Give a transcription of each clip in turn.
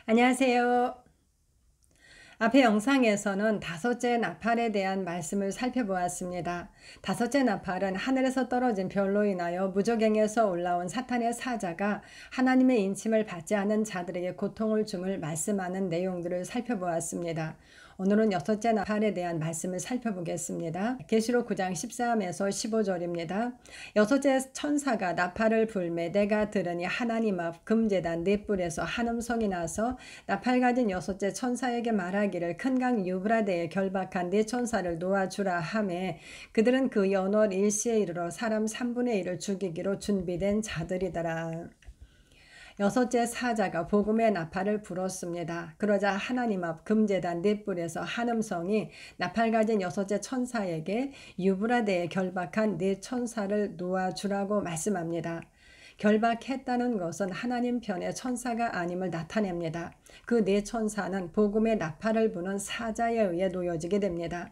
안녕하세요. 앞의 영상에서는 다섯째 나팔에 대한 말씀을 살펴보았습니다. 다섯째 나팔은 하늘에서 떨어진 별로 인하여 무저갱에서 올라온 사탄의 사자가 하나님의 인침을 받지 않은 자들에게 고통을 줌을 말씀하는 내용들을 살펴보았습니다. 오늘은 여섯째 나팔에 대한 말씀을 살펴보겠습니다. 계시록 9장 13에서 15절입니다. 여섯째 천사가 나팔을 불매 내가 들으니 하나님 앞 금제단 네 뿔에서 한 음성이 나서 나팔 가진 여섯째 천사에게 말하기를 큰 강 유브라데에 결박한 네 천사를 놓아주라 하매 그들은 그 연월 일시에 이르러 사람 3분의 1을 죽이기로 준비된 자들이더라. 여섯째 사자가 복음의 나팔을 불었습니다. 그러자 하나님 앞 금제단 네 뿔에서 한 음성이 나팔 가진 여섯째 천사에게 유브라데에 결박한 네 천사를 놓아주라고 말씀합니다. 결박했다는 것은 하나님 편의 천사가 아님을 나타냅니다. 그 네 천사는 복음의 나팔을 부는 사자에 의해 놓여지게 됩니다.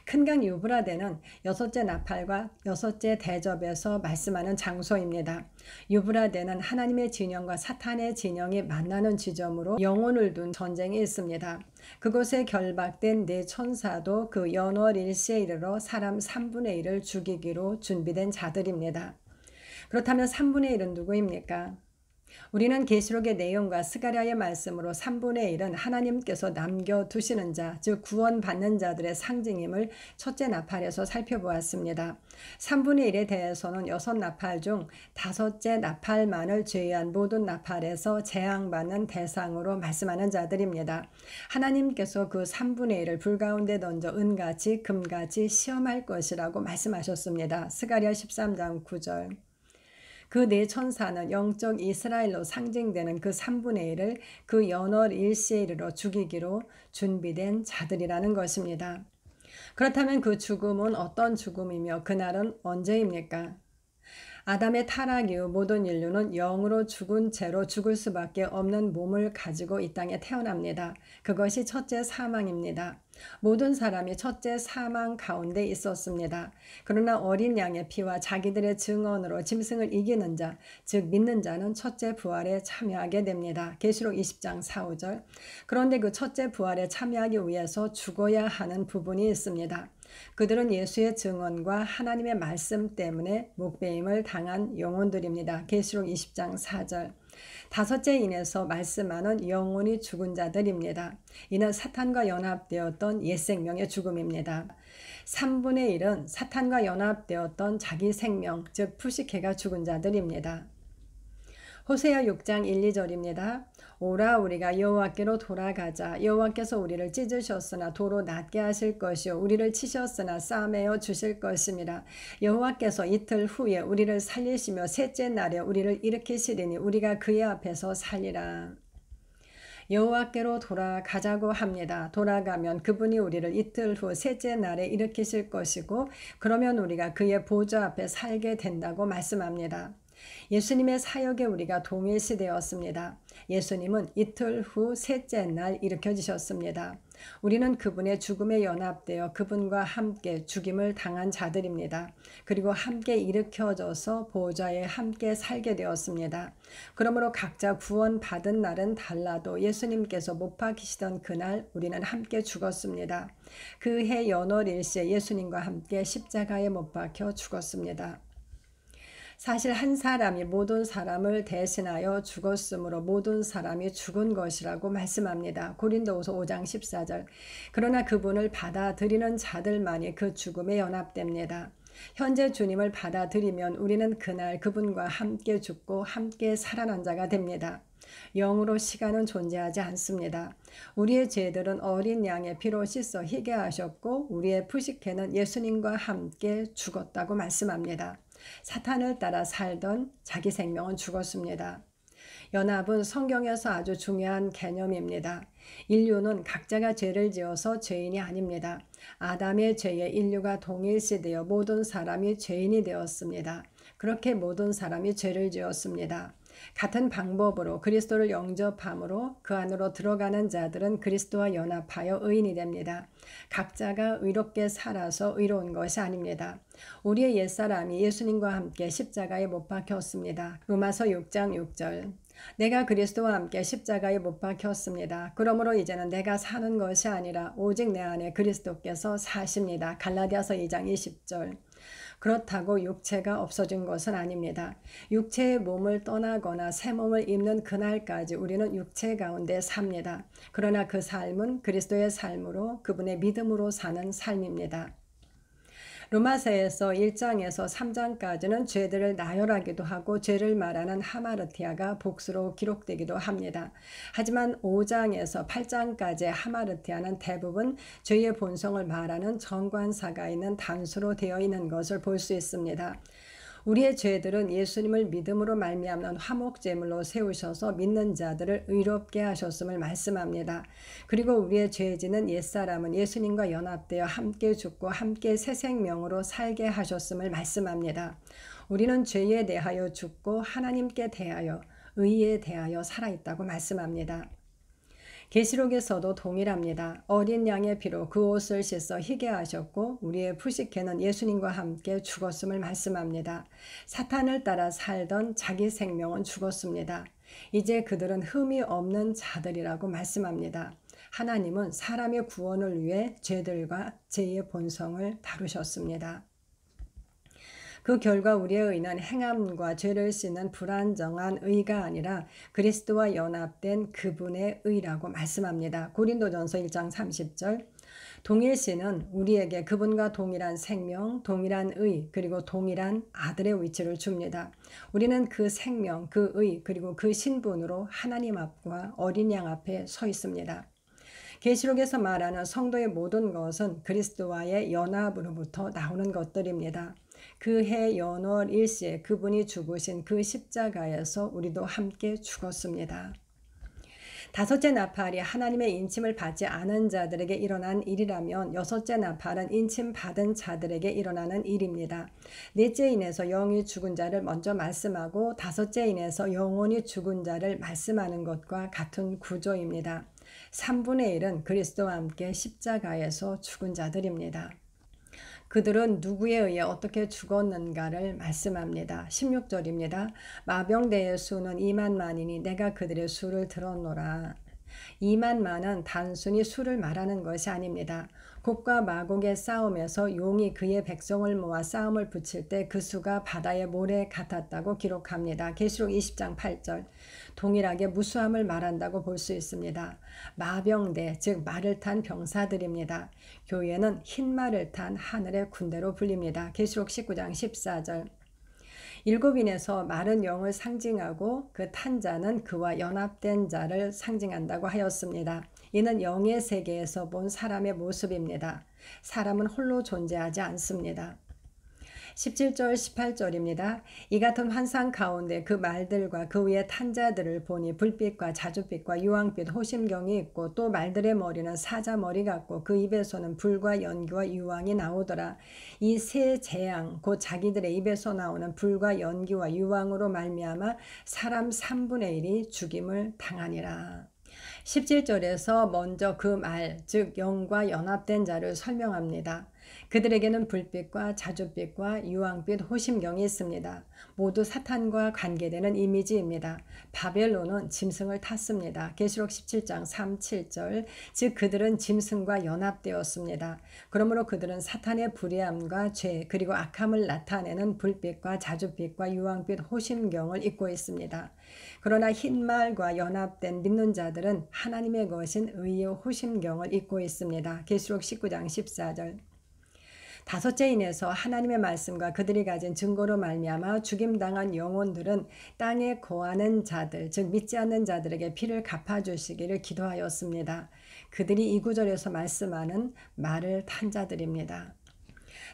큰 강 유브라데는 여섯째 나팔과 여섯째 대접에서 말씀하는 장소입니다. 유브라데는 하나님의 진영과 사탄의 진영이 만나는 지점으로 영혼을 둔 전쟁이 있습니다. 그곳에 결박된 네 천사도 그 연월 일시에 이르러 사람 3분의 1을 죽이기로 준비된 자들입니다. 그렇다면 3분의 1은 누구입니까? 우리는 계시록의 내용과 스가랴의 말씀으로 3분의 1은 하나님께서 남겨두시는 자, 즉 구원받는 자들의 상징임을 첫째 나팔에서 살펴보았습니다. 3분의 1에 대해서는 여섯 나팔 중 다섯째 나팔만을 제외한 모든 나팔에서 재앙받는 대상으로 말씀하는 자들입니다. 하나님께서 그 3분의 1을 불 가운데 던져 은같이 금같이 시험할 것이라고 말씀하셨습니다. 스가랴 13장 9절. 그 네 천사는 영적 이스라엘로 상징되는 그 3분의 1을 그 연월 일시에 이르러 죽이기로 준비된 자들이라는 것입니다. 그렇다면 그 죽음은 어떤 죽음이며 그날은 언제입니까? 아담의 타락 이후 모든 인류는 영으로 죽은 채로 죽을 수밖에 없는 몸을 가지고 이 땅에 태어납니다. 그것이 첫째 사망입니다. 모든 사람이 첫째 사망 가운데 있었습니다. 그러나 어린 양의 피와 자기들의 증언으로 짐승을 이기는 자, 즉 믿는 자는 첫째 부활에 참여하게 됩니다. 계시록 20장 4, 5절. 그런데 그 첫째 부활에 참여하기 위해서 죽어야 하는 부분이 있습니다. 그들은 예수의 증언과 하나님의 말씀 때문에 목배임을 당한 영혼들입니다. 계시록 20장 4절. 다섯째 인에서 말씀하는 영혼이 죽은 자들입니다. 이는 사탄과 연합되었던 옛 생명의 죽음입니다. 3분의 1은 사탄과 연합되었던 자기 생명, 즉 푸시케가 죽은 자들입니다. 호세아 6장 1, 2절입니다. 오라 우리가 여호와께로 돌아가자. 여호와께서 우리를 찢으셨으나 도로 낫게 하실 것이요 우리를 치셨으나 싸매어 주실 것입니다. 여호와께서 이틀 후에 우리를 살리시며 셋째 날에 우리를 일으키시리니 우리가 그의 앞에서 살리라. 여호와께로 돌아가자고 합니다. 돌아가면 그분이 우리를 이틀 후 셋째 날에 일으키실 것이고 그러면 우리가 그의 보좌 앞에 살게 된다고 말씀합니다. 예수님의 사역에 우리가 동일시되었습니다. 예수님은 이틀 후 셋째 날 일으켜지셨습니다. 우리는 그분의 죽음에 연합되어 그분과 함께 죽임을 당한 자들입니다. 그리고 함께 일으켜져서 보좌에 함께 살게 되었습니다. 그러므로 각자 구원받은 날은 달라도 예수님께서 못 박히시던 그날 우리는 함께 죽었습니다. 그 해 연월 일시에 예수님과 함께 십자가에 못 박혀 죽었습니다. 사실 한 사람이 모든 사람을 대신하여 죽었으므로 모든 사람이 죽은 것이라고 말씀합니다. 고린도후서 5장 14절. 그러나 그분을 받아들이는 자들만이 그 죽음에 연합됩니다. 현재 주님을 받아들이면 우리는 그날 그분과 함께 죽고 함께 살아난 자가 됩니다. 영으로 시간은 존재하지 않습니다. 우리의 죄들은 어린 양의 피로 씻어 희게 하셨고 우리의 푸시케는 예수님과 함께 죽었다고 말씀합니다. 사탄을 따라 살던 자기 생명은 죽었습니다. 연합은 성경에서 아주 중요한 개념입니다. 인류는 각자가 죄를 지어서 죄인이 아닙니다. 아담의 죄에 인류가 동일시되어 모든 사람이 죄인이 되었습니다. 그렇게 모든 사람이 죄를 지었습니다. 같은 방법으로 그리스도를 영접함으로 그 안으로 들어가는 자들은 그리스도와 연합하여 의인이 됩니다. 각자가 의롭게 살아서 의로운 것이 아닙니다. 우리의 옛사람이 예수님과 함께 십자가에 못 박혔습니다. 로마서 6장 6절. 내가 그리스도와 함께 십자가에 못 박혔습니다. 그러므로 이제는 내가 사는 것이 아니라 오직 내 안에 그리스도께서 사십니다. 갈라디아서 2장 20절. 그렇다고 육체가 없어진 것은 아닙니다. 육체의 몸을 떠나거나 새 몸을 입는 그날까지 우리는 육체 가운데 삽니다. 그러나 그 삶은 그리스도의 삶으로 그분의 믿음으로 사는 삶입니다. 로마서에서 1장에서 3장까지는 죄들을 나열하기도 하고 죄를 말하는 하마르티아가 복수로 기록되기도 합니다. 하지만 5장에서 8장까지의 하마르티아는 대부분 죄의 본성을 말하는 정관사가 있는 단수로 되어 있는 것을 볼 수 있습니다. 우리의 죄들은 예수님을 믿음으로 말미암는 화목제물로 세우셔서 믿는 자들을 의롭게 하셨음을 말씀합니다. 그리고 우리의 죄지는 옛사람은 예수님과 연합되어 함께 죽고 함께 새 생명으로 살게 하셨음을 말씀합니다. 우리는 죄에 대하여 죽고 하나님께 대하여 의에 대하여 살아있다고 말씀합니다. 계시록에서도 동일합니다. 어린 양의 피로 그 옷을 씻어 희게 하셨고 우리의 푸시케는 예수님과 함께 죽었음을 말씀합니다. 사탄을 따라 살던 자기 생명은 죽었습니다. 이제 그들은 흠이 없는 자들이라고 말씀합니다. 하나님은 사람의 구원을 위해 죄들과 죄의 본성을 다루셨습니다. 그 결과 우리의 의는 행함과 죄를 씻는 불안정한 의가 아니라 그리스도와 연합된 그분의 의라고 말씀합니다. 고린도전서 1장 30절. 동일신은 우리에게 그분과 동일한 생명, 동일한 의, 그리고 동일한 아들의 위치를 줍니다. 우리는 그 생명, 그 의, 그리고 그 신분으로 하나님 앞과 어린 양 앞에 서 있습니다. 계시록에서 말하는 성도의 모든 것은 그리스도와의 연합으로부터 나오는 것들입니다. 그해 연월 일시에 그분이 죽으신 그 십자가에서 우리도 함께 죽었습니다. 다섯째 나팔이 하나님의 인침을 받지 않은 자들에게 일어난 일이라면 여섯째 나팔은 인침 받은 자들에게 일어나는 일입니다. 넷째 인에서 영이 죽은 자를 먼저 말씀하고 다섯째 인에서 영혼이 죽은 자를 말씀하는 것과 같은 구조입니다. 3분의 1은 그리스도와 함께 십자가에서 죽은 자들입니다. 그들은 누구에 의해 어떻게 죽었는가를 말씀합니다. 16절입니다. 마병대의 수는 2만만이니 내가 그들의 수를 들었노라. 2만만은 단순히 수를 말하는 것이 아닙니다. 곡과 마곡의 싸움에서 용이 그의 백성을 모아 싸움을 붙일 때 그 수가 바다의 모래 같았다고 기록합니다. 계시록 20장 8절. 동일하게 무수함을 말한다고 볼 수 있습니다. 마병대, 즉 말을 탄 병사들입니다. 교회는 흰 말을 탄 하늘의 군대로 불립니다. 계시록 19장 14절. 일곱인에서 마른 영을 상징하고 그 탄 자는 그와 연합된 자를 상징한다고 하였습니다. 이는 영의 세계에서 본 사람의 모습입니다. 사람은 홀로 존재하지 않습니다. 17절 18절입니다. 이 같은 환상 가운데 그 말들과 그 위에 탄 자들을 보니 불빛과 자줏빛과 유황빛 호심경이 있고 또 말들의 머리는 사자 머리 같고 그 입에서는 불과 연기와 유황이 나오더라. 이 세 재앙 곧 자기들의 입에서 나오는 불과 연기와 유황으로 말미암아 사람 3분의 1이 죽임을 당하니라. 17절에서 먼저 그 말, 즉 영과 연합된 자를 설명합니다. 그들에게는 불빛과 자줏빛과 유황빛 호심경이 있습니다. 모두 사탄과 관계되는 이미지입니다. 바벨론은 짐승을 탔습니다. 계시록 17장 3, 7절. 즉 그들은 짐승과 연합되었습니다. 그러므로 그들은 사탄의 불의함과 죄 그리고 악함을 나타내는 불빛과 자줏빛과 유황빛 호심경을 입고 있습니다. 그러나 흰말과 연합된 믿는 자들은 하나님의 것인 의의 호심경을 입고 있습니다. 계시록 19장 14절. 다섯째 인에서 하나님의 말씀과 그들이 가진 증거로 말미암아 죽임당한 영혼들은 땅에 거하는 자들, 즉 믿지 않는 자들에게 피를 갚아주시기를 기도하였습니다. 그들이 이 구절에서 말씀하는 말을 탄 자들입니다.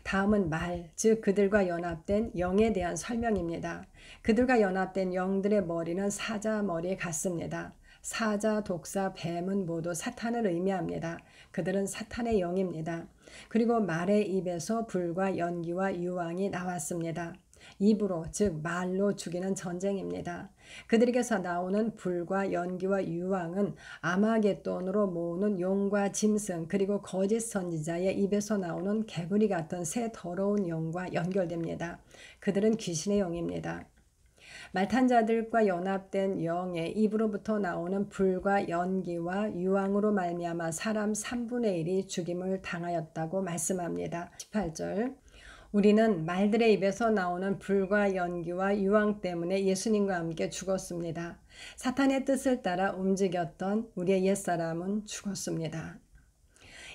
다음은 말, 즉 그들과 연합된 영에 대한 설명입니다. 그들과 연합된 영들의 머리는 사자 머리 같습니다. 사자, 독사, 뱀은 모두 사탄을 의미합니다. 그들은 사탄의 영입니다. 그리고 말의 입에서 불과 연기와 유황이 나왔습니다. 입으로, 즉 말로 죽이는 전쟁입니다. 그들에게서 나오는 불과 연기와 유황은 아마겟돈으로 모으는 용과 짐승 그리고 거짓 선지자의 입에서 나오는 개구리 같은 새 더러운 영과 연결됩니다. 그들은 귀신의 영입니다. 말탄 자들과 연합된 영의 입으로부터 나오는 불과 연기와 유황으로 말미암아 사람 3분의 1이 죽임을 당하였다고 말씀합니다. 18절 우리는 말들의 입에서 나오는 불과 연기와 유황 때문에 예수님과 함께 죽었습니다. 사탄의 뜻을 따라 움직였던 우리의 옛사람은 죽었습니다.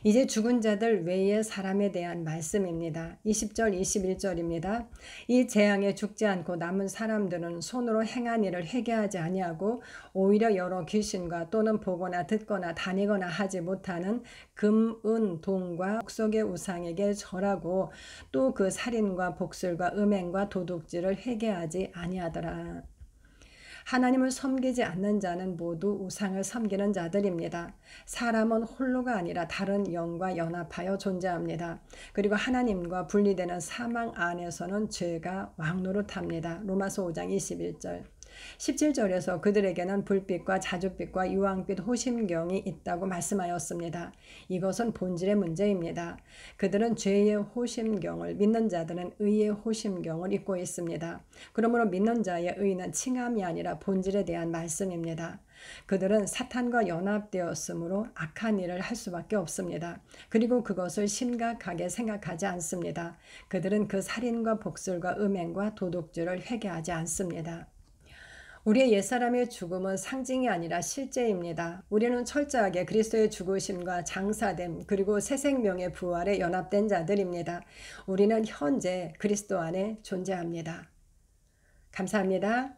이제 죽은 자들 외의 사람에 대한 말씀입니다. 20절 21절입니다. 이 재앙에 죽지 않고 남은 사람들은 손으로 행한 일을 회개하지 아니하고 오히려 여러 귀신과 또는 보거나 듣거나 다니거나 하지 못하는 금, 은, 동과 속의 우상에게 절하고 또 그 살인과 복술과 음행과 도둑질을 회개하지 아니하더라. 하나님을 섬기지 않는 자는 모두 우상을 섬기는 자들입니다. 사람은 홀로가 아니라 다른 영과 연합하여 존재합니다. 그리고 하나님과 분리되는 사망 안에서는 죄가 왕노릇합니다. 로마서 5장 21절 17절에서 그들에게는 불빛과 자줏빛과 유황빛 호심경이 있다고 말씀하였습니다. 이것은 본질의 문제입니다. 그들은 죄의 호심경을, 믿는 자들은 의의 호심경을 입고 있습니다. 그러므로 믿는 자의 의는 칭함이 아니라 본질에 대한 말씀입니다. 그들은 사탄과 연합되었으므로 악한 일을 할 수밖에 없습니다. 그리고 그것을 심각하게 생각하지 않습니다. 그들은 그 살인과 복술과 음행과 도둑질을 회개하지 않습니다. 우리의 옛사람의 죽음은 상징이 아니라 실제입니다. 우리는 철저하게 그리스도의 죽으심과 장사됨 그리고 새 생명의 부활에 연합된 자들입니다. 우리는 현재 그리스도 안에 존재합니다. 감사합니다.